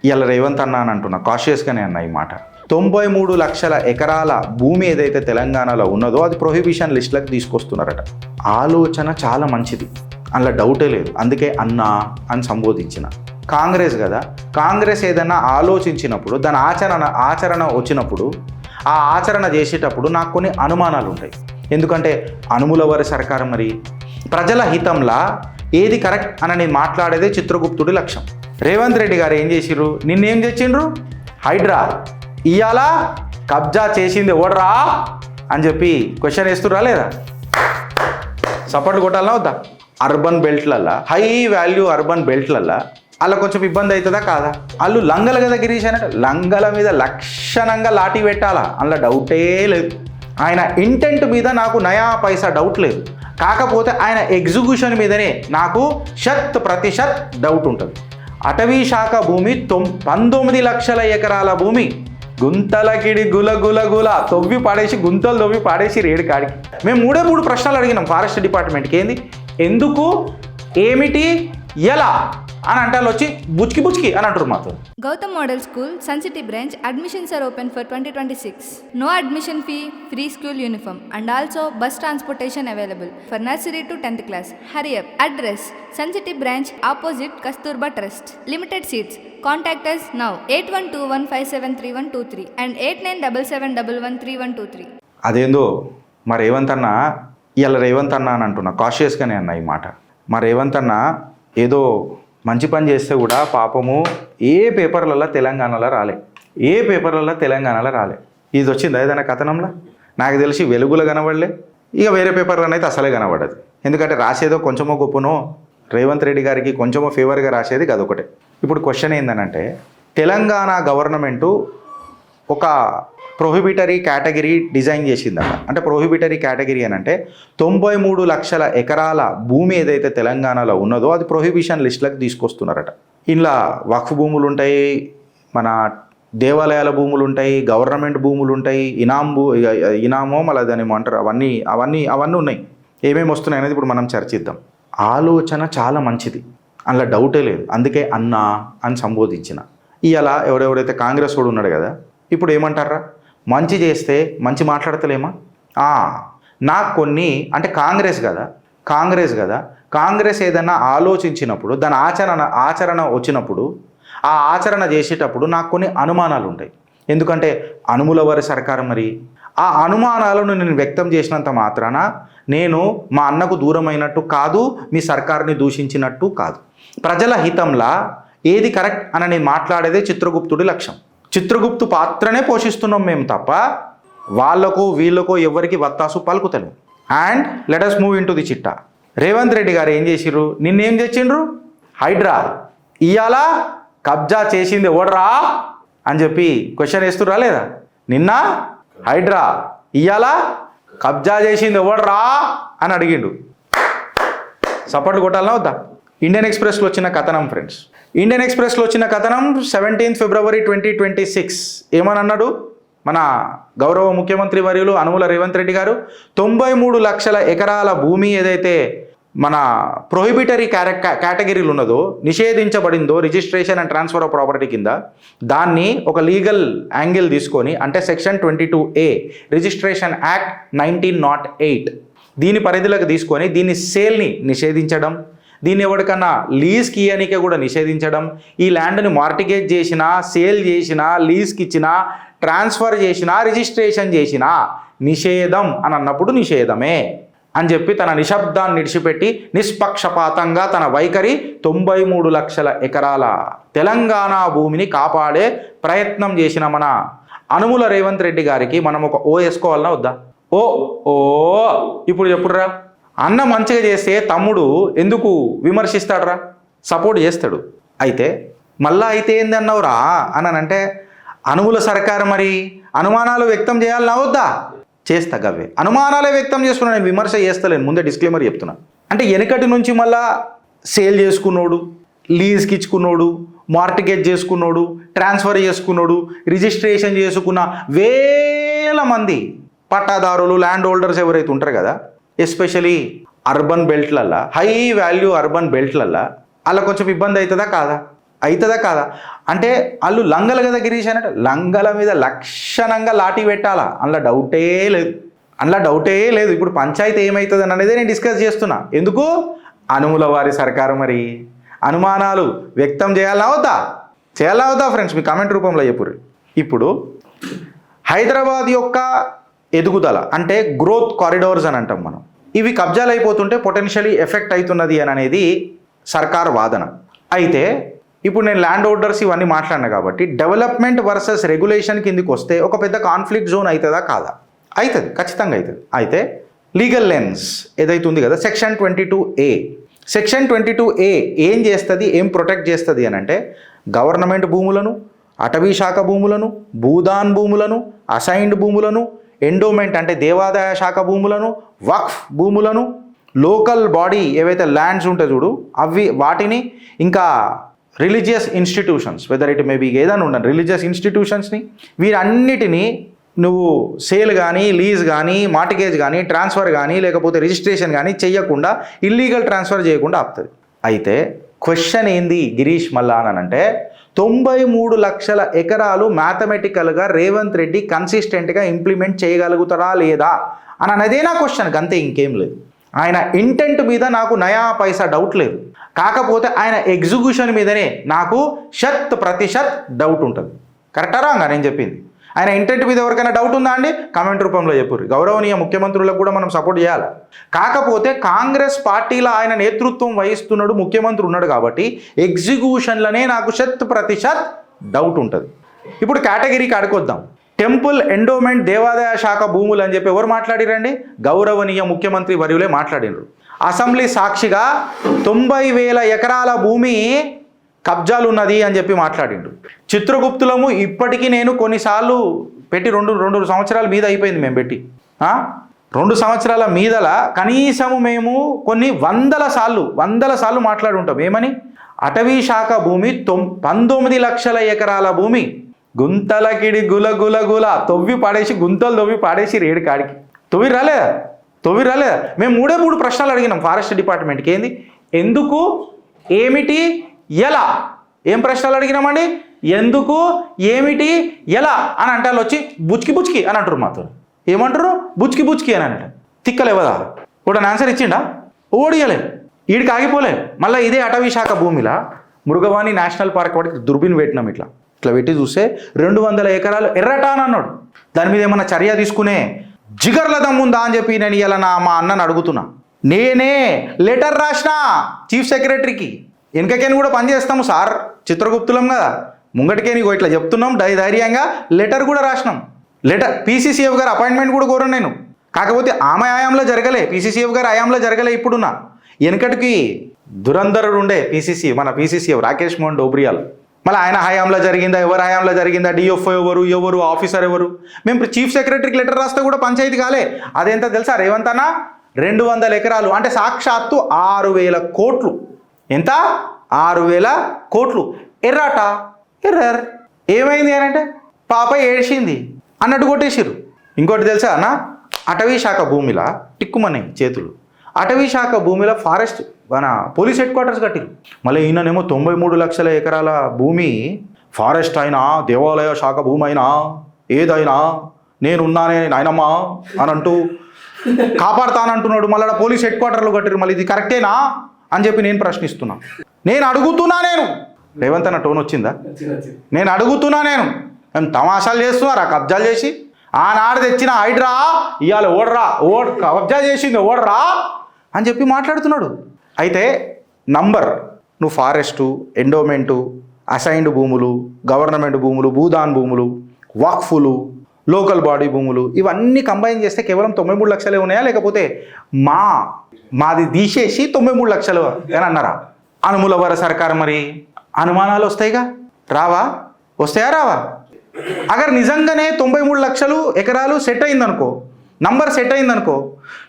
ఇలా రేవంత్ అన్న అని అంటున్నా, కాషియస్గానే అన్న ఈ మాట. 93 లక్షల ఎకరాల భూమి ఏదైతే తెలంగాణలో ఉన్నదో అది ప్రొహిబిషన్ లిస్టులకు తీసుకొస్తున్నారట. ఆలోచన చాలా మంచిది, అందులో డౌటే లేదు. అందుకే అన్న అని సంబోధించిన. కాంగ్రెస్ కదా, కాంగ్రెస్ ఏదన్నా ఆలోచించినప్పుడు దాని ఆచరణ వచ్చినప్పుడు ఆ ఆచరణ చేసేటప్పుడు నాకు కొన్ని అనుమానాలు ఉంటాయి. ఎందుకంటే అనుములవారి సర్కారు మరి ప్రజల హితంలా ఏది కరెక్ట్ అని నేను మాట్లాడేదే చిత్రగుప్తుడి లక్ష్యం. రేవంత్ రెడ్డి గారు ఏం చేసిర్రు, నిన్నేం తెచ్చిండ్రు, హైడ్రా ఇవాళ కబ్జా చేసింది ఎవడ్రా అని చెప్పి క్వశ్చన్ వేస్తుర్రా లేదా? సపోర్ట్ కొట్టాలన్నా వద్దా? అర్బన్ బెల్ట్లల్లా, హై వాల్యూ అర్బన్ బెల్ట్లల్లా అలా కొంచెం ఇబ్బంది అవుతుందా కాదా? వాళ్ళు లంగల కదా గిరీష్ అన్నట్టు లంగల మీద లక్షణంగా లాఠీ పెట్టాలా, అందులో డౌటే లేదు. ఆయన ఇంటెంట్ మీద నాకు నయా పైసా డౌట్ లేదు. కాకపోతే ఆయన ఎగ్జిక్యూషన్ మీదనే నాకు 100% డౌట్ ఉంటుంది. అటవీ శాఖ భూమి 19 లక్షల ఎకరాల భూమి గుంతలకిడి గుల తవ్వి పాడేసి గుంతలు తవ్వి పాడేసి రేడు కాడికి. మేము 3 ప్రశ్నలు అడిగినాం ఫారెస్ట్ డిపార్ట్మెంట్కి. ఏంది, ఎందుకు, ఏమిటి, ఎలా అని అంటే వాళ్ళు వచ్చి బుచ్కి అని అంటారు మాతో. Gautam Model School, Sun City branch, admissions are open for 2026. No admission fee, free school uniform and also bus transportation available for nursery to 10th class. Hurry up. Address, Sun City branch opposite Kasturba Trust. Limited seats. Contact us now 8121573123 and 8977113123. అదేందో మా రేవంత్ అన్న ఇలా రేవంత్ అన్న అని అంటున్నా, కాషియస్గానే అన్న ఈ మాట. మా రేవంత్ అన్న ఏదో మంచి పని చేస్తే కూడా పాపము ఏ పేపర్లలో తెలంగాణలో రాలే. ఇది వచ్చిందా ఏదైనా కథనంలో? నాకు తెలిసి వెలుగులో కనబడలే, ఇక వేరే పేపర్లను అయితే అసలే కనబడదు. ఎందుకంటే రాసేదో కొంచెమో గొప్పనో రేవంత్ రెడ్డి గారికి కొంచెమో ఫేవర్గా రాసేది అదొకటే. ఇప్పుడు క్వశ్చన్ ఏందనంటే, తెలంగాణ గవర్నమెంటు ఒక ప్రొహిబిటరీ కేటగిరీ డిజైన్ చేసిందట. అంటే ప్రొహిబిటరీ కేటగిరీ అని అంటే 93 లక్షల ఎకరాల భూమి ఏదైతే తెలంగాణలో ఉన్నదో అది ప్రొహిబిషన్ లిస్టులకు తీసుకొస్తున్నారట. ఇలా వక్ఫ్ భూములు ఉంటాయి, మన దేవాలయాల భూములు ఉంటాయి, గవర్నమెంట్ భూములు ఉంటాయి, ఇనామో మళ్ళీ దాని ఏమంటారు, అవన్నీ ఉన్నాయి. ఏమేమి వస్తున్నాయి అనేది ఇప్పుడు మనం చర్చిద్దాం. ఆలోచన చాలా మంచిది, అందులో డౌటే లేదు. అందుకే అన్న అని సంబోధించిన. ఇవాళ ఎవడెవడైతే కాంగ్రెస్ వాడు ఉన్నాడు కదా, ఇప్పుడు ఏమంటారా, మంచి చేస్తే మంచి మాట్లాడతలేమా? నాకు కొన్ని అంటే కాంగ్రెస్ కదా, కాంగ్రెస్ ఏదన్నా ఆలోచించినప్పుడు దాని ఆచరణ వచ్చినప్పుడు ఆ ఆచరణ చేసేటప్పుడు నాకు కొన్ని అనుమానాలు ఉంటాయి. ఎందుకంటే అనుములవారి సర్కారు మరి ఆ అనుమానాలను నేను వ్యక్తం చేసినంత మాత్రాన నేను మా అన్నకు దూరమైనట్టు కాదు, మీ సర్కారుని దూషించినట్టు కాదు. ప్రజల హితంలా ఏది కరెక్ట్ అని నేను మాట్లాడేదే చిత్రగుప్తుడి లక్ష్యం. చిత్రగుప్తు పాత్రనే పోషిస్తున్నాం మేము తప్ప వాళ్ళకో వీళ్ళకో ఎవరికి వత్తాసు పలుకుతలేము. And let us move into the చిట్టా. రేవంత్ రెడ్డి గారు ఏం చేసిర్రు, నిన్నేం తెచ్చిండ్రు, హైడ్రా ఇవాళ కబ్జా చేసింది ఎవడ్రా అని చెప్పి క్వశ్చన్ వేస్తుర్రా లేదా? నిన్న హైడ్రా ఇవాళ కబ్జా చేసింది ఎవడ్రా అని అడిగిండు. సపోర్ట్ కొట్టాలన్నా వద్దా? ఇండియన్ ఎక్స్ప్రెస్లో వచ్చిన కథనం ఫ్రెండ్స్, ఇండియన్ ఎక్స్ప్రెస్లో వచ్చిన కథనం 17 ఫిబ్రవరి 2026 ఏమని అన్నాడు మన గౌరవ ముఖ్యమంత్రి వర్యులు అనుముల రేవంత్ రెడ్డి గారు, 93 లక్షల ఎకరాల భూమి ఏదైతే మన ప్రొహిబిటరీ కేటగిరీలు ఉన్నదో, నిషేధించబడిందో registration and transfer of property కింద, దాన్ని ఒక లీగల్ యాంగిల్ తీసుకొని అంటే సెక్షన్ 22A రిజిస్ట్రేషన్ యాక్ట్ 1908 దీని పరిధిలోకి తీసుకొని దీన్ని సేల్ని నిషేధించడం, దీన్ని ఎవరికన్నా లీజ్కి ఇయ్యనికే కూడా నిషేధించడం, ఈ ల్యాండ్ని మార్టిగేజ్ చేసినా, సేల్ చేసినా, లీజ్కి ఇచ్చినా, ట్రాన్స్ఫర్ చేసినా, రిజిస్ట్రేషన్ చేసినా నిషేధం అని అన్నప్పుడు నిషేధమే అని చెప్పి తన నిశ్శబ్దాన్ని విడిచిపెట్టి నిష్పక్షపాతంగా తన వైఖరి 93 లక్షల ఎకరాల తెలంగాణ భూమిని కాపాడే ప్రయత్నం చేసిన మన అనుముల రేవంత్ రెడ్డి గారికి మనం ఒక ఓ వేసుకోవాలన్నా వద్దా? ఓ ఇప్పుడు చెప్పుడురా, అన్న మంచిగా చేస్తే తమ్ముడు ఎందుకు విమర్శిస్తాడురా, సపోర్ట్ చేస్తాడు. అయితే మళ్ళా అయితే ఏంది అన్నావురా అని అంటే, అనుముల సర్కారు మరి అనుమానాలు వ్యక్తం చేయాలని అవద్దా? చేస్తా గవ్వే అనుమానాలే వ్యక్తం చేసుకున్నా, నేను విమర్శ చేస్తలేను, ముందే డిస్క్లైమర్ చెప్తున్నా. అంటే వెనకటి నుంచి మళ్ళా సేల్ చేసుకున్నోడు, లీజ్కి ఇచ్చుకున్నోడు, మార్టిగేజ్ చేసుకున్నోడు, ట్రాన్స్ఫర్ చేసుకున్నోడు, రిజిస్ట్రేషన్ చేసుకున్న వేల మంది పట్టాదారులు, ల్యాండ్ హోల్డర్స్ ఎవరైతే ఉంటారు కదా, ఎస్పెషలీ అర్బన్ బెల్ట్లల్లా, హై వాల్యూ అర్బన్ బెల్ట్లల్లా అలా కొంచెం ఇబ్బంది అవుతుందా కాదా? అవుతుందా కాదా అంటే వాళ్ళు లంగల కదా గిరీష్ అన్నట్టు లంగల మీద లక్షణంగా లాఠీ పెట్టాలా అందులో డౌటే లేదు ఇప్పుడు పంచాయతీ ఏమవుతుంది అనేది నేను డిస్కస్ చేస్తున్నా ఎందుకు అనుముల వారి సర్కారు మరి అనుమానాలు వ్యక్తం చేయాలా అవుతా ఫ్రెండ్స్ మీ కామెంట్ రూపంలో చెప్పుర్రి ఇప్పుడు హైదరాబాద్ యొక్క ఎదుగుదల అంటే గ్రోత్ కారిడార్స్ అని అంటాం మనం ఇవి కబ్జాలు అయిపోతుంటే పొటెన్షియలీ ఎఫెక్ట్ అవుతున్నది అని అనేది సర్కార్ వాదన అయితే ఇప్పుడు నేను ల్యాండ్ హోల్డర్స్ ఇవన్నీ మాట్లాడినా కాబట్టి డెవలప్మెంట్ వర్సెస్ రెగ్యులేషన్ కిందికి వస్తే ఒక పెద్ద కాన్ఫ్లిక్ట్ జోన్ అవుతుందా కాదా అవుతుంది ఖచ్చితంగా అవుతుంది అయితే లీగల్ లెన్స్ ఏదైతే ఉంది కదా సెక్షన్ 22A సెక్షన్ 22A ఏం చేస్తుంది ఏం ప్రొటెక్ట్ చేస్తుంది అని అంటే గవర్నమెంట్ భూములను అటవీ శాఖ భూములను భూదాన్ భూములను అసైన్డ్ భూములను ఎండోమెంట్ అంటే దేవాదాయ శాఖ భూములను వక్ఫ్ భూములను లోకల్ బాడీ ఏవైతే ల్యాండ్స్ ఉంటాయి చూడు అవి వాటిని ఇంకా religious institutions whether it maybe ఏదైనా ఉండండి రిలీజియస్ ఇన్స్టిట్యూషన్స్ని వీరన్నిటినీ నువ్వు సేల్ కానీ లీజ్ కానీ మార్టిగేజ్ కానీ ట్రాన్స్ఫర్ కానీ లేకపోతే రిజిస్ట్రేషన్ కానీ చెయ్యకుండా ఇల్లీగల్ ట్రాన్స్ఫర్ చేయకుండా ఆపుతుంది అయితే క్వశ్చన్ ఏంది గిరీష్ మల్లా అని అంటే 93 లక్షల ఎకరాలు మ్యాథమెటికల్గా రేవంత్ రెడ్డి కన్సిస్టెంట్గా ఇంప్లిమెంట్ చేయగలుగుతారా లేదా అని అనేదే నా క్వశ్చన్ అంతే ఇంకేం లేదు ఆయన ఇంటెంట్ మీద నాకు నయా పైసా డౌట్ లేదు కాకపోతే ఆయన ఎగ్జిక్యూషన్ మీదనే నాకు 100% డౌట్ ఉంటుంది కరెక్టా రాంగా నేను చెప్పింది ఆయన ఇంటెంట్ మీద ఎవరికైనా డౌట్ ఉందా అండి కామెంట్ రూపంలో చెప్పుర్రి గౌరవనీయ ముఖ్యమంత్రులకు కూడా మనం సపోర్ట్ చేయాలి కాకపోతే కాంగ్రెస్ పార్టీలో ఆయన నేతృత్వం వహిస్తున్నాడు ముఖ్యమంత్రి ఉన్నాడు కాబట్టి ఎగ్జిక్యూషన్లనే నాకు 100% డౌట్ ఉంటుంది ఇప్పుడు కేటగిరీకి అడుకొద్దాం టెంపుల్ ఎండోమెంట్ దేవాదాయ శాఖ భూములు అని చెప్పి ఎవరు మాట్లాడిరండి గౌరవనీయ ముఖ్యమంత్రి వర్యులే మాట్లాడినరు అసెంబ్లీ సాక్షిగా 90,000 ఎకరాల భూమి కబ్జాలు ఉన్నది అని చెప్పి మాట్లాడిండు చిత్రగుప్తులము ఇప్పటికీ నేను కొన్నిసార్లు పెట్టి రెండు సంవత్సరాల మీద అయిపోయింది మేము పెట్టి 2 సంవత్సరాల మీదల కనీసము మేము కొన్ని వందల సార్లు మాట్లాడి ఉంటాం ఏమని అటవీ శాఖ భూమి 19 లక్షల ఎకరాల భూమి గుంతలకిడి గుల తొవ్వి పాడేసి రేడు కాడికి తొవ్వి రాలేదా మేము 3 ప్రశ్నలు అడిగినాం ఫారెస్ట్ డిపార్ట్మెంట్కి ఏంది ఎందుకు ఏమిటి ఎలా ఏం ప్రశ్నలు అడిగినామండి ఎందుకు ఏమిటి ఎలా అని అంటారు వచ్చి బుచ్కి అని అంటారు మాతో ఏమంటారు బుచ్కి అని అంట తిక్కలేవదా ఒకటి ఆన్సర్ ఇచ్చిండా ఓడియలే వీడికి ఆగిపోలే మళ్ళీ ఇదే అటవీ శాఖ భూమిలా మృగవాణి నేషనల్ పార్క్ వాటికి దుర్బిన్ పెట్టినాం ఇట్లా పెట్టి చూస్తే 200 ఎకరాలు ఎర్రట అని అన్నాడు దాని మీద ఏమన్నా చర్య తీసుకునే జిగర్ల దమ్ముందా అని చెప్పి నేను ఇలా మా అన్నని అడుగుతున్నా నేనే లెటర్ రాసిన చీఫ్ సెక్రటరీకి వెనకకేని కూడా పనిచేస్తాము సార్ చిత్రగుప్తులం కదా ముంగటికేని ఇట్లా చెప్తున్నాం ధైర్యంగా లెటర్ కూడా రాసినాం పీసీసీఎఫ్ గారు అపాయింట్మెంట్ కూడా కోరాను నేను కాకపోతే ఆమె హయాంలో జరగలే పీసీసీఎఫ్ గారు హయాంలో జరగలే ఇప్పుడున్నా వెనకటికి దురంధరుడు ఉండే మన పీసీసీఎఫ్ రాకేష్ మోహన్ డోబ్రియాల్ మళ్ళీ ఆయన హయాంలో జరిగిందా ఎవరి హయాంలో జరిగిందా డిఎఫ్ఓ ఎవరు ఆఫీసర్ ఎవరు మేము చీఫ్ సెక్రటరీకి లెటర్ రాస్తే కూడా పంచాయతీ కాలే అదేంత తెలుసా రేవంత్ అన్న 200 ఎకరాలు అంటే సాక్షాత్తు 6,000 కోట్లు ఎంత 6,000 కోట్లు ఎర్రర్ ఏమైంది అని అంటే పాప ఏడ్చింది అన్నట్టు కొట్టేసిరు ఇంకోటి తెలుసా అన్న అటవీ శాఖ భూమిలా టిక్కుమని చేతులు అటవీ శాఖ భూమిలో ఫారెస్ట్ మన పోలీస్ హెడ్ క్వార్టర్స్ కట్టిరు మళ్ళీ ఈయననేమో 93 లక్షల ఎకరాల భూమి ఫారెస్ట్ అయినా దేవాలయ శాఖ భూమి అయినా ఏదైనా నేనున్నానే నాయనమ్మా అని అంటూ కాపాడుతానంటున్నాడు మళ్ళీ పోలీస్ హెడ్ క్వార్టర్లు కట్టిరు మళ్ళీ ఇది కరెక్టేనా అని చెప్పి నేను ప్రశ్నిస్తున్నా నేను అడుగుతున్నా రేవంత్ అన్న టోన్ వచ్చిందా నేను అడుగుతున్నా మేము తమాషాలు చేస్తున్నారా కబ్జాలు చేసి ఆనాడు తెచ్చిన హైడ్రా ఇవాళ కబ్జా చేసింది ఓడరా అని చెప్పి మాట్లాడుతున్నాడు అయితే నువ్వు ఫారెస్టు ఎండోమెంటు అసైన్డ్ భూములు గవర్నమెంట్ భూములు భూదాన్ భూములు వక్ఫులు లోకల్ బాడీ భూములు ఇవన్నీ కంబైన్ చేస్తే కేవలం 93 లక్షలే ఉన్నాయా లేకపోతే మాది తీసేసి 93 లక్షలు అని అన్నారా అనుముల వారి సర్కారు మరి అనుమానాలు వస్తాయిగా రావా అగర్ నిజంగానే 93 లక్షలు ఎకరాలు సెట్ అయిందనుకో నంబర్ సెట్ అయిందనుకో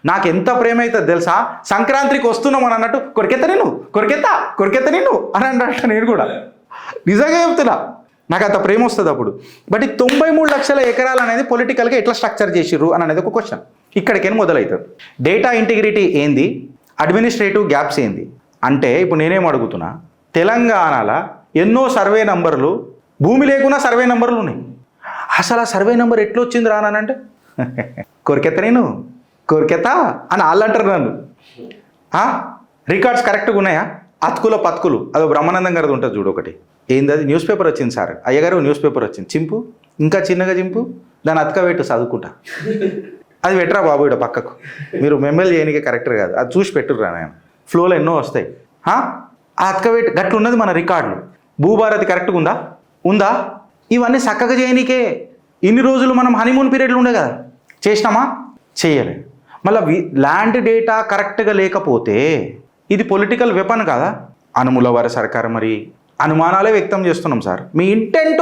నాకు ఎంత ప్రేమ అవుతుంది తెలుసా సంక్రాంతికి వస్తున్నాం అని అన్నట్టు కొరికెత్త నిన్ను అని అన్నట్టు నేను కూడా నిజంగా చెప్తున్నా నాకు అంత ప్రేమ వస్తుంది అప్పుడు బట్ ఈ 93 లక్షల ఎకరాలు అనేది పొలిటికల్గా ఎట్లా స్ట్రక్చర్ చేసిర్రు అని అనేది ఒక క్వశ్చన్ ఇక్కడికైనా మొదలవుతుంది డేటా ఇంటిగ్రిటీ ఏంది అడ్మినిస్ట్రేటివ్ గ్యాప్స్ ఏంది అంటే ఇప్పుడు నేనేం అడుగుతున్నా తెలంగాణలో ఎన్నో సర్వే నంబర్లు, భూమి లేకున్నా సర్వే నంబర్లు ఉన్నాయి. అసలు ఆ సర్వే నెంబర్ ఎట్లా వచ్చింది రానంటే కొరికెత్త నేను కొరికెత్త అని వాళ్ళు అంటారు నన్ను. రికార్డ్స్ కరెక్ట్గా ఉన్నాయా? అతుకుల పతుకులు, అదో బ్రహ్మానందం గారిది ఉంటుంది చూడు ఒకటి, ఏంది అది, న్యూస్ పేపర్ వచ్చింది సార్, అయ్యగారు న్యూస్ పేపర్ వచ్చింది, చింపు ఇంకా చిన్నగా చింపు, దాన్ని అతక పెట్టు చదువుకుంటా, అది పెట్టరా బాబు ఇడ పక్కకు, మీరు మెమ్మల్ చేయడానికి కరెక్టర్ కాదు, అది చూసి పెట్టుర్రా నేను, ఫ్లోలో ఎన్నో వస్తాయి. ఆ అతక పెట్టి గట్లు ఉన్నది మన రికార్డులు. భూభారతి కరెక్ట్గా ఉందా? ఇవన్నీ చక్కగా చేయనీకే ఇన్ని రోజులు మనం హనీమూన్ పీరియడ్లు ఉండే కదా, చేసినామా? చేయలే. మళ్ళీ ల్యాండ్ డేటా కరెక్ట్గా లేకపోతే ఇది పొలిటికల్ వెపన్ కదా. అనుములవారి సర్కారు మరి అనుమానాలే వ్యక్తం చేస్తున్నాం సార్. మీ ఇంటెంట్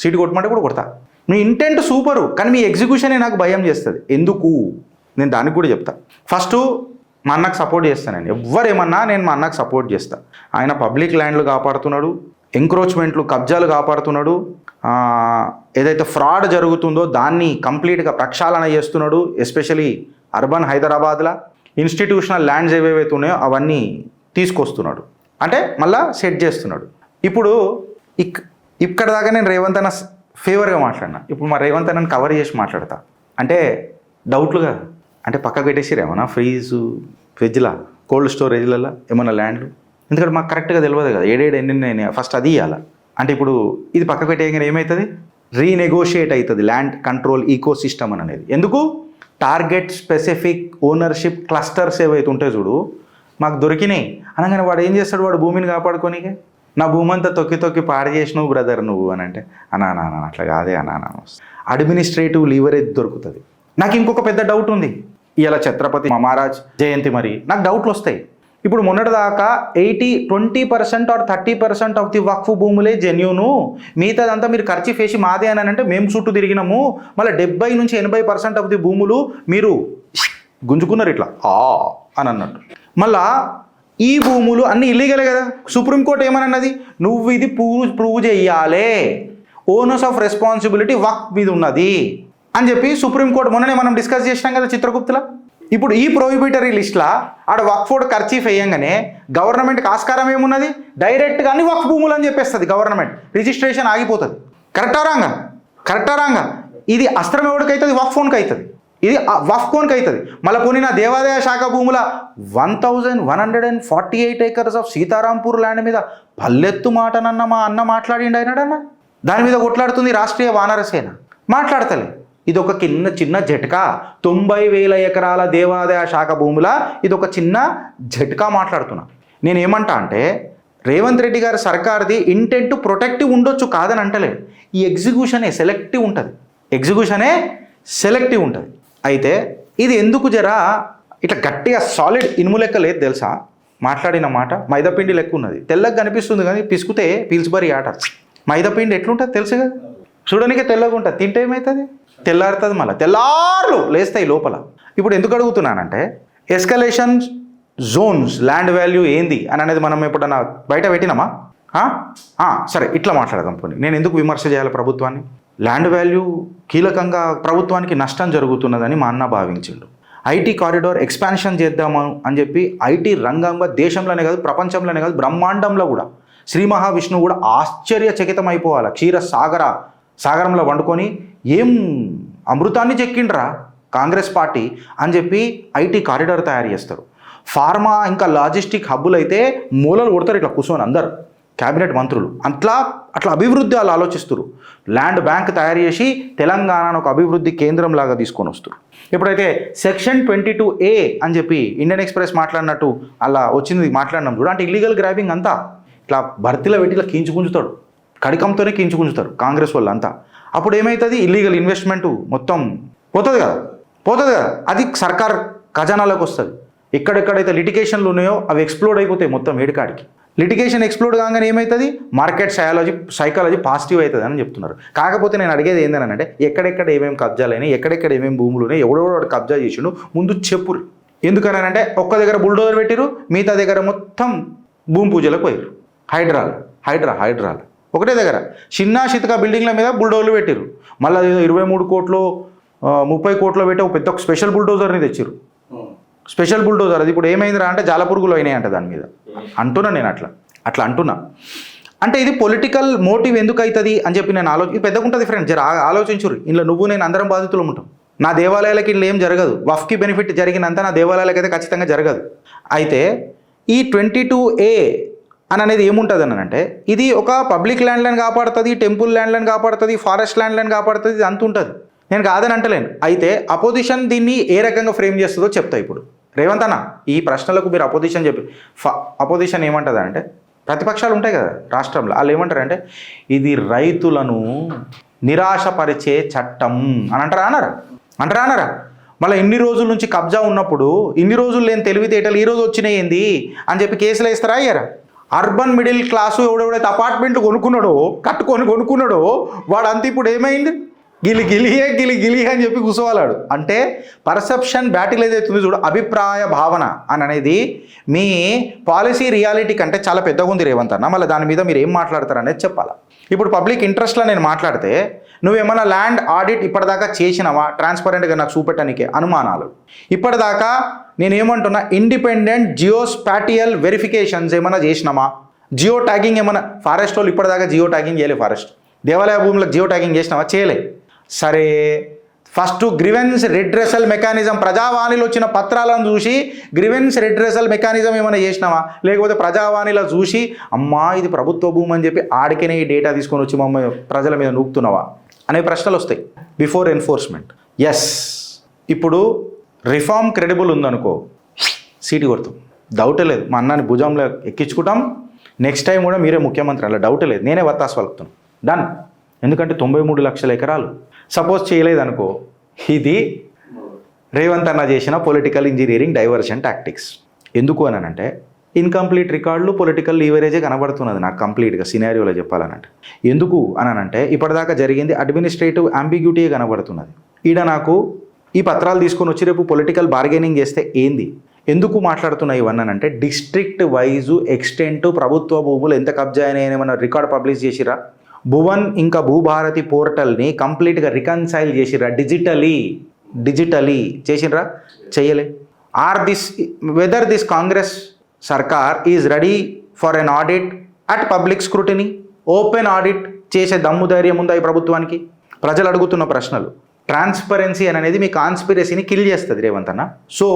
సీటు కొట్టమంటే కూడా కొడతా, మీ ఇంటెంట్ సూపరు, కానీ మీ ఎగ్జిక్యూషనే నాకు భయం చేస్తుంది. ఎందుకు? నేను దానికి కూడా చెప్తా. ఫస్ట్ మా అన్నకు సపోర్ట్ చేస్తాను, ఎవరేమన్నా నేను మా అన్నకు సపోర్ట్ చేస్తా. ఆయన పబ్లిక్ ల్యాండ్లు కాపాడుతున్నాడు, ఎంక్రోచ్మెంట్లు కబ్జాలు కాపాడుతున్నాడు, ఏదైతే ఫ్రాడ్ జరుగుతుందో దాన్ని కంప్లీట్గా ప్రక్షాళన చేస్తున్నాడు. ఎస్పెషలీ అర్బన్ హైదరాబాద్లో ఇన్స్టిట్యూషనల్ ల్యాండ్స్ ఏవేవైతే ఉన్నాయో అవన్నీ తీసుకొస్తున్నాడు, అంటే మళ్ళా సెట్ చేస్తున్నాడు. ఇప్పుడు ఇక్కడ దాకా నేను రేవంత్ అన్న ఫేవర్గా మాట్లాడినా, ఇప్పుడు మా రేవంత్ అన్నని కవర్ చేసి మాట్లాడతా. అంటే డౌట్లుగా అంటే పక్కకు పెట్టేసిరు ఏమన్నా ఫ్రిడ్జ్లా కోల్డ్ స్టోరేజ్లలో ఏమన్నా ల్యాండ్లు, ఎందుకంటే మాకు కరెక్ట్గా తెలియదు కదా ఏడేడు ఎన్ని, ఫస్ట్ అది ఇవ్వాలి. అంటే ఇప్పుడు ఇది పక్కకు పెట్టేయగానే ఏమవుతుంది, రీనెగోషియేట్ అవుతుంది ల్యాండ్ కంట్రోల్ ఈకో సిస్టమ్ అనేది. ఎందుకు? టార్గెట్ స్పెసిఫిక్ ఓనర్షిప్ క్లస్టర్స్ ఏవైతే ఉంటాయి చూడు, మాకు దొరికినాయి అనగానే వాడు ఏం చేస్తాడు, వాడు భూమిని కాపాడుకోనికే, నా భూమి అంతా తొక్కి పాడు చేసినావు బ్రదర్ నువ్వు అని అంటే అనా అట్లా కాదే అనా అడ్మినిస్ట్రేటివ్ లీవరేజ్ దొరుకుతుంది. నాకు ఇంకొక పెద్ద డౌట్ ఉంది, ఇలా ఛత్రపతి మహారాజ్ జయంతి మరి నాకు డౌట్లు వస్తాయి. ఇప్పుడు మొన్నటిదాకా 20% ఆర్ 30% ఆఫ్ ది వక్ఫ్ భూములే జెన్యూను, మిగతాదంతా మీరు ఖర్చు వేసి మాదే అని అంటే మేము చుట్టూ తిరిగినాము. మళ్ళీ 70 నుంచి 80% ఆఫ్ ది భూములు మీరు గుంజుకున్నారు ఇట్లా అని అన్నట్టు. మళ్ళా ఈ భూములు అన్నీ ఇల్లీగలే కదా. సుప్రీంకోర్టు ఏమన్నది, నువ్వు ఇది ప్రూవ్ చేయాలి, ఓనర్స్ ఆఫ్ రెస్పాన్సిబిలిటీ వక్ఫ్ మీద ఉన్నది అని చెప్పి సుప్రీంకోర్టు మొన్ననే మనం డిస్కస్ చేసినాం కదా చిత్రగుప్తులా. ఇప్పుడు ఈ ప్రొహిబిటరీ లిస్ట్లో ఆడ వక్ఫ్ కర్చీఫ్ వేయంగానే గవర్నమెంట్కి ఆస్కారం ఏమున్నది, డైరెక్ట్గా అన్ని వక్ఫ్ భూములు అని చెప్పేస్తుంది గవర్నమెంట్, రిజిస్ట్రేషన్ ఆగిపోతుంది. కరెక్టా రాంగా? ఇది అస్త్రం ఎవరికైతుంది, వక్ఫ్ ఫోన్కి అవుతుంది, ఇది వక్ఫ్ కోన్కి అవుతుంది. మళ్ళీ పోనీ నా దేవాదాయ శాఖ భూముల 1148 acres ఆఫ్ సీతారాంపూర్ ల్యాండ్ మీద పల్లెత్తు మాటనన్న మా అన్న మాట్లాడిండు అయినాడన్న, దాని మీద కొట్లాడుతుంది రాష్ట్రీయ వానరసేన, మాట్లాడతలే. ఇది ఒక చిన్న జట్కా, 90,000 ఎకరాల దేవాదాయ శాఖ భూముల ఇది ఒక చిన్న జట్కా మాట్లాడుతున్నా. నేను ఏమంటా అంటే రేవంత్ రెడ్డి గారి సర్కార్ది ఇంటెంట్ ప్రొటెక్టివ్ ఉండొచ్చు, కాదని అంటలే, ఈ ఎగ్జిక్యూషనే సెలెక్టివ్ ఉంటుంది. అయితే ఇది ఎందుకు జరా ఇట్లా గట్టిగా సాలిడ్ ఇనుము లెక్క లేదు తెలుసా, మాట్లాడిన మాట మైదాపిండి లెక్క ఉన్నది, తెల్లగా కనిపిస్తుంది కానీ పిసుకుతే పీల్చుబరి ఆట. మైదాపిండి ఎట్లుంటుంది తెలుసు కదా, చూడడానికి తెల్లగా ఉంటుంది, తింటే ఏమవుతుంది, తెల్లారుతుంది, మళ్ళీ తెల్లార్లు లేస్తాయి లోపల. ఇప్పుడు ఎందుకు అడుగుతున్నానంటే ఎస్కలేషన్ జోన్స్ ల్యాండ్ వాల్యూ ఏంది అని అనేది మనం ఎప్పుడన్నా బయట పెట్టినామా? సరే ఇట్లా మాట్లాడదాం పోనీ, నేను ఎందుకు విమర్శ చేయాలి ప్రభుత్వాన్ని? ల్యాండ్ వాల్యూ కీలకంగా ప్రభుత్వానికి నష్టం జరుగుతున్నదని మా అన్న భావించిండు. ఐటీ కారిడార్ ఎక్స్పాన్షన్ చేద్దాము అని చెప్పి ఐటీ రంగంగా దేశంలోనే కాదు ప్రపంచంలోనే కాదు బ్రహ్మాండంలో కూడా శ్రీ మహావిష్ణువు కూడా ఆశ్చర్యచకితం అయిపోవాలి. సాగరంలో వండుకొని ఏం అమృతాన్ని చెక్కిండ్రా కాంగ్రెస్ పార్టీ అని చెప్పి ఐటీ కారిడార్ తయారు చేస్తారు. ఫార్మా ఇంకా లాజిస్టిక్ హబ్బులు అయితే మూలలు కొడతారు ఇట్లా కూర్చొని అందరు క్యాబినెట్ మంత్రులు, అట్లా అభివృద్ధి వాళ్ళు ఆలోచిస్తారు. ల్యాండ్ బ్యాంక్ తయారు చేసి తెలంగాణను ఒక అభివృద్ధి కేంద్రం లాగా తీసుకొని వస్తారు. ఎప్పుడైతే సెక్షన్ 22A అని చెప్పి ఇండియన్ ఎక్స్ప్రెస్ మాట్లాడినట్టు అలా వచ్చింది మాట్లాడినాం చూడ, అంటే ఇల్లీగల్ గ్రాబింగ్ అంతా ఇట్లా భర్తీలో పెట్టి ఇట్లా కించుకుంచుతాడు, కడికంతోనే కించుకుంచుతారు కాంగ్రెస్ వాళ్ళు అంతా. అప్పుడు ఏమవుతుంది, ఇల్లీగల్ ఇన్వెస్ట్మెంట్ మొత్తం పోతుంది కదా. అది సర్కార్ ఖజానాలోకి వస్తుంది. ఎక్కడెక్కడైతే లిటిగేషన్లు ఉన్నాయో అవి ఎక్స్ప్లోడ్ అయిపోతాయి మొత్తం ఏడికాడికి. లిటిగేషన్ ఎక్స్ప్లోడ్ కాగానే ఏమవుతుంది, మార్కెట్ సైకాలజీ పాజిటివ్ అవుతుంది అని చెప్తున్నారు. కాకపోతే నేను అడిగేది ఏంటంటే ఎక్కడెక్కడ ఏమేమి కబ్జాలైనాయి, ఎక్కడెక్కడ ఏమేమి భూములు ఉన్నాయి, ఎవడెవడు కబ్జా చేసిండు ముందు చెప్పురు. ఎందుకనంటే ఒక్క దగ్గర బుల్డోజర్ పెట్టిరు, మిగతా దగ్గర మొత్తం భూమి పూజలకు పోయారు. హైడ్రాలు ఒకటే దగ్గర చిన్న చితక బిల్డింగ్ల మీద బుల్డోజర్లు పెట్టిరు. మళ్ళీ 23 కోట్లు 30 కోట్లు పెట్టి ఒక పెద్ద స్పెషల్ బుల్డోజర్ని తెచ్చిరు. స్పెషల్ బుల్డోజర్ అది ఇప్పుడు ఏమైందిరా అంటే జాలపురుగులు అయినాయి అంట దాని మీద అంటున్నా. నేను అట్లా అంటున్నా. అంటే ఇది పొలిటికల్ మోటివ్ ఎందుకు అవుతుంది అని చెప్పి నేను ఇది పెద్దగా ఉంటుంది ఫ్రెండ్, జర ఆలోచించురు. ఇంట్లో నువ్వు నేను అందరం బాధితులు ఉంటాం. నా దేవాలయాలకి ఇల్లు ఏం జరగదు, వఫ్కి బెనిఫిట్ జరిగినంత నా దేవాలయాలకి అయితే ఖచ్చితంగా జరగదు. అయితే ఈ 22A అని అనేది ఏముంటుంది అని అంటే, ఇది ఒక పబ్లిక్ ల్యాండ్లను కాపాడుతుంది, టెంపుల్ ల్యాండ్లను కాపాడుతుంది, ఫారెస్ట్ ల్యాండ్లను కాపాడుతుంది, ఇది అంత ఉంటుంది. నేను కాదని అంటలేను. అయితే అపోజిషన్ దీన్ని ఏ రకంగా ఫ్రేమ్ చేస్తుందో చెప్తా. ఇప్పుడు రేవంత్ అన్న ఈ ప్రశ్నలకు మీరు అపోజిషన్ చెప్పి అపోజిషన్ ఏమంటుంది అంటే, ప్రతిపక్షాలు ఉంటాయి కదా రాష్ట్రంలో, వాళ్ళు ఏమంటారంటే ఇది రైతులను నిరాశపరిచే చట్టం అని అంటారా. మళ్ళీ ఇన్ని రోజుల నుంచి కబ్జా ఉన్నప్పుడు ఇన్ని రోజులు లేని తెలివితేటలు ఈరోజు వచ్చినాయి ఏంది అని చెప్పి కేసులు వేస్తారా అయ్యారా? అర్బన్ మిడిల్ క్లాసు ఎవడెవడైతే అపార్ట్మెంట్లు కొనుక్కున్నాడో వాడు అంత ఇప్పుడు ఏమైంది, గిలిగిలియే అని చెప్పి కూర్చోవాలాడు. అంటే పర్సెప్షన్ బ్యాటిల్ ఏదైతుంది చూడు, అభిప్రాయ భావన అని అనేది మీ పాలసీ రియాలిటీ కంటే చాలా పెద్దగా ఉంది రేవంత్ అన్న. మళ్ళీ దాని మీద మీరు ఏం మాట్లాడతారు అనేది చెప్పాలా. ఇప్పుడు పబ్లిక్ ఇంట్రెస్ట్లో నేను మాట్లాడితే నువ్వేమన్నా ల్యాండ్ ఆడిట్ ఇప్పటిదాకా చేసినావా ట్రాన్స్పరెంట్గా నాకు చూపెట్టడానికి అనుమానాలు. ఇప్పటిదాకా నేనేమంటున్నా, ఇండిపెండెంట్ జియోస్పాటియల్ వెరిఫికేషన్స్ ఏమైనా చేసినామా? జియో ట్యాగింగ్ ఏమైనా, ఫారెస్ట్ వాళ్ళు ఇప్పటిదాకా జియో ట్యాగింగ్ చేయలే. ఫారెస్ట్ దేవాలయ భూములకు జియో ట్యాగింగ్ చేసినావా? చేయలే. సరే, ఫస్ట్ గ్రివెన్స్ రిడ్రెసల్ మెకానిజం, ప్రజావాణిలో వచ్చిన పత్రాలను చూసి గ్రివెన్స్ రిడ్రెసల్ మెకానిజం ఏమైనా చేసినావా? లేకపోతే ప్రజావాణిలో చూసి అమ్మా ఇది ప్రభుత్వ భూమి అని చెప్పి ఆడికనే ఈ డేటా తీసుకొని వచ్చి మమ్మల్ని ప్రజల మీద నూపుతున్నావా అనే ప్రశ్నలు వస్తాయి. బిఫోర్ ఎన్ఫోర్స్మెంట్ ఎస్. ఇప్పుడు రిఫార్మ్ క్రెడిబుల్ ఉందనుకో, సీటు కొడుతాం, డౌటే లేదు. మా అన్నాన్ని భుజంలో ఎక్కించుకుంటాం, నెక్స్ట్ టైం కూడా మీరే ముఖ్యమంత్రి, అలా డౌటే లేదు. నేనే వత్తాసు పలుకుతాను, డన్. ఎందుకంటే 93 లక్షల ఎకరాలు సపోజ్ చేయలేదనుకో, ఇది రేవంత్ అన్న చేసిన పొలిటికల్ ఇంజనీరింగ్ డైవర్షన్ టాక్టిక్స్. ఎందుకు అని అంటే ఇన్కంప్లీట్ రికార్డులు, పొలిటికల్ లీవరేజే కనబడుతున్నది నాకు కంప్లీట్గా సినారియోలో చెప్పాలనంటే. ఎందుకు అని అంటే ఇప్పటిదాకా జరిగింది అడ్మినిస్ట్రేటివ్ అంబిగ్యూటీయే కనబడుతున్నది. ఈడ నాకు ఈ పత్రాలు తీసుకొని వచ్చి రేపు పొలిటికల్ బార్గెనింగ్ చేస్తే ఏంది, ఎందుకు మాట్లాడుతున్నాయి ఇవన్నీ అంటే, డిస్ట్రిక్ట్ వైజు ఎక్స్టెంట్ ప్రభుత్వ భూములు ఎంత కబ్జా అయినాయని ఏమైనా రికార్డ్ పబ్లిష్ చేసిరా? భువన్ ఇంకా భూభారతి పోర్టల్ని కంప్లీట్గా రికన్సైల్ చేసిరా? డిజిటలీ చేసినరా? చేయలే. Whether this Congress sarkar is ready for an audit at public scrutiny, open audit చేసే దమ్ము ధైర్యం ఉందా ఈ ప్రభుత్వానికి? ప్రజలు అడుగుతున్న ప్రశ్నలు. ట్రాన్స్పరెన్సీ అనేది మీ కాన్స్పిరసీని కిల్ చేస్తుంది రేవంత్ అన్న. సో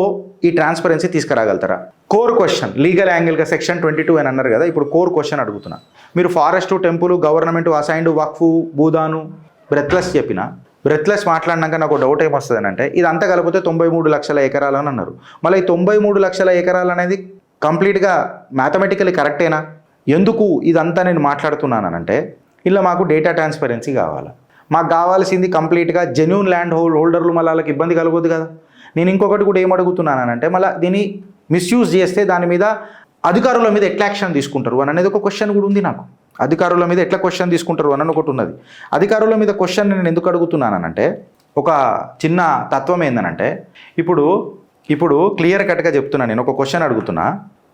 ఈ ట్రాన్స్పరెన్సీ తీసుకురాగలుగుతారా? కోర్ క్వశ్చన్, లీగల్ యాంగిల్గా సెక్షన్ 22 అని అన్నారు కదా, ఇప్పుడు కోర్ క్వశ్చన్ అడుగుతున్నా. మీరు ఫారెస్ట్, టెంపుల్, గవర్నమెంట్ అసైన్డ్, వక్ఫ్, భూదాను, బ్రెత్లెస్ చెప్పిన బ్రెత్లెస్ మాట్లాడినాక నాకు డౌట్ ఏమొస్తుంది అని అంటే, ఇదంతా కలిపితే 93 లక్షల ఎకరాలు అని అన్నారు. మళ్ళీ ఈ 93 లక్షల ఎకరాలు అనేది కంప్లీట్గా మ్యాథమెటికలీ కరెక్టేనా? ఎందుకు ఇదంతా నేను మాట్లాడుతున్నానంటే, ఇలా మాకు డేటా ట్రాన్స్పరెన్సీ కావాలి. మాకు కావాల్సింది కంప్లీట్గా జెన్యూన్ ల్యాండ్ హోల్డర్లు, మళ్ళీ వాళ్ళకి ఇబ్బంది కలగదు కదా. నేను ఇంకొకటి కూడా ఏమడుగుతున్నానంటే, మళ్ళీ దీన్ని మిస్యూజ్ చేస్తే దాని మీద అధికారుల మీద ఎట్లా యాక్షన్ తీసుకుంటారు అని అనేది ఒక క్వశ్చన్ కూడా ఉంది నాకు. అధికారుల మీద ఎట్లా క్వశ్చన్ తీసుకుంటారు అని ఒకటి ఉన్నది. అధికారుల మీద క్వశ్చన్ నేను ఎందుకు అడుగుతున్నానంటే, ఒక చిన్న తత్వం ఏందనంటే, ఇప్పుడు క్లియర్ కట్గా చెప్తున్నా. నేను ఒక క్వశ్చన్ అడుగుతున్నా.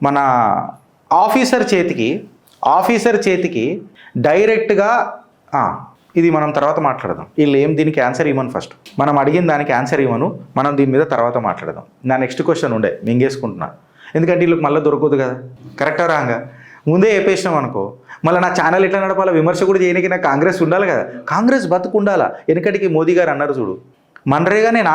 మన ఆఫీసర్ చేతికి డైరెక్ట్గా ఇది మనం తర్వాత మాట్లాడదాం. వీళ్ళు ఏం దీనికి ఆన్సర్ ఇవ్వను, ఫస్ట్ మనం అడిగిన దానికి ఆన్సర్ ఇవ్వను, మనం దీని మీద తర్వాత మాట్లాడదాం. నా నెక్స్ట్ క్వశ్చన్ ఉండే మింగేసుకుంటున్నా, ఎందుకంటే వీళ్ళకి మళ్ళీ దొరకదు కదా. కరెక్టా రాంగా ముందే చెప్పేసినాం అనుకో, మళ్ళీ నా ఛానల్ ఎట్లా నడపాలా, విమర్శ కూడా చేయడానికి నాకు కాంగ్రెస్ ఉండాలి కదా. కాంగ్రెస్ బతుకుండాలా. వెనకటికి మోదీ గారు అన్నారు చూడు, మన్రేగా నేను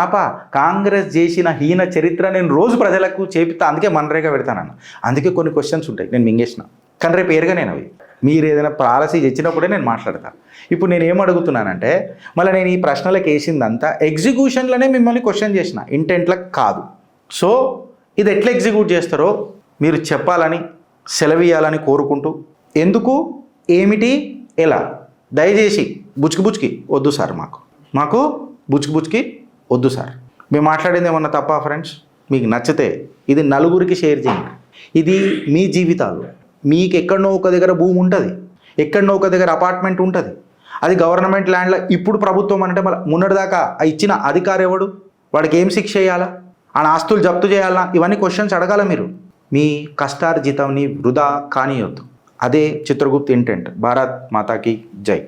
కాంగ్రెస్ చేసిన హీన చరిత్ర నేను రోజు ప్రజలకు చేపిస్తా, అందుకే మన్రేగా పెడతానన్న. అందుకే కొన్ని క్వశ్చన్స్ ఉంటాయి నేను మింగేసిన, కానీ రేపు పేరుగా నేను అవి మీరు ఏదైనా పాలసీ తెచ్చినప్పుడే నేను మాట్లాడతాను. ఇప్పుడు నేను ఏం అడుగుతున్నానంటే, మళ్ళీ నేను ఈ ప్రశ్నలకు వేసిందంతా ఎగ్జిక్యూషన్లోనే మిమ్మల్ని క్వశ్చన్ చేసిన, ఇంటెంట్లకు కాదు. సో ఇది ఎట్లా ఎగ్జిక్యూట్ చేస్తారో మీరు చెప్పాలని, సెలవియాలని కోరుకుంటూ, ఎందుకు, ఏమిటి, ఎలా, దయచేసి బుచ్కి వద్దు సార్, మాకు బుచ్కి వద్దు సార్. మేము మాట్లాడింది ఏమన్నా తప్ప ఫ్రెండ్స్? మీకు నచ్చితే ఇది నలుగురికి షేర్ చేయండి. ఇది మీ జీవితాలు. మీకు ఎక్కడనో ఒక దగ్గర భూమి ఉంటుంది, ఎక్కడనో ఒక దగ్గర అపార్ట్మెంట్ ఉంటుంది, అది గవర్నమెంట్ ల్యాండ్లో. ఇప్పుడు ప్రభుత్వం అంటే మళ్ళీ మొన్నటిదాకా ఇచ్చిన అధికారి ఎవడు, వాడికి ఏం శిక్ష చేయాలా, ఆ ఆస్తులు జప్తు చేయాలా, ఇవన్నీ క్వశ్చన్స్ అడగాల మీరు. మీ కష్టార్జితంని వృధా కానియొద్దు. అదే చిత్రగుప్త ఇంటెంట్. భారత్ మాతాకి జై.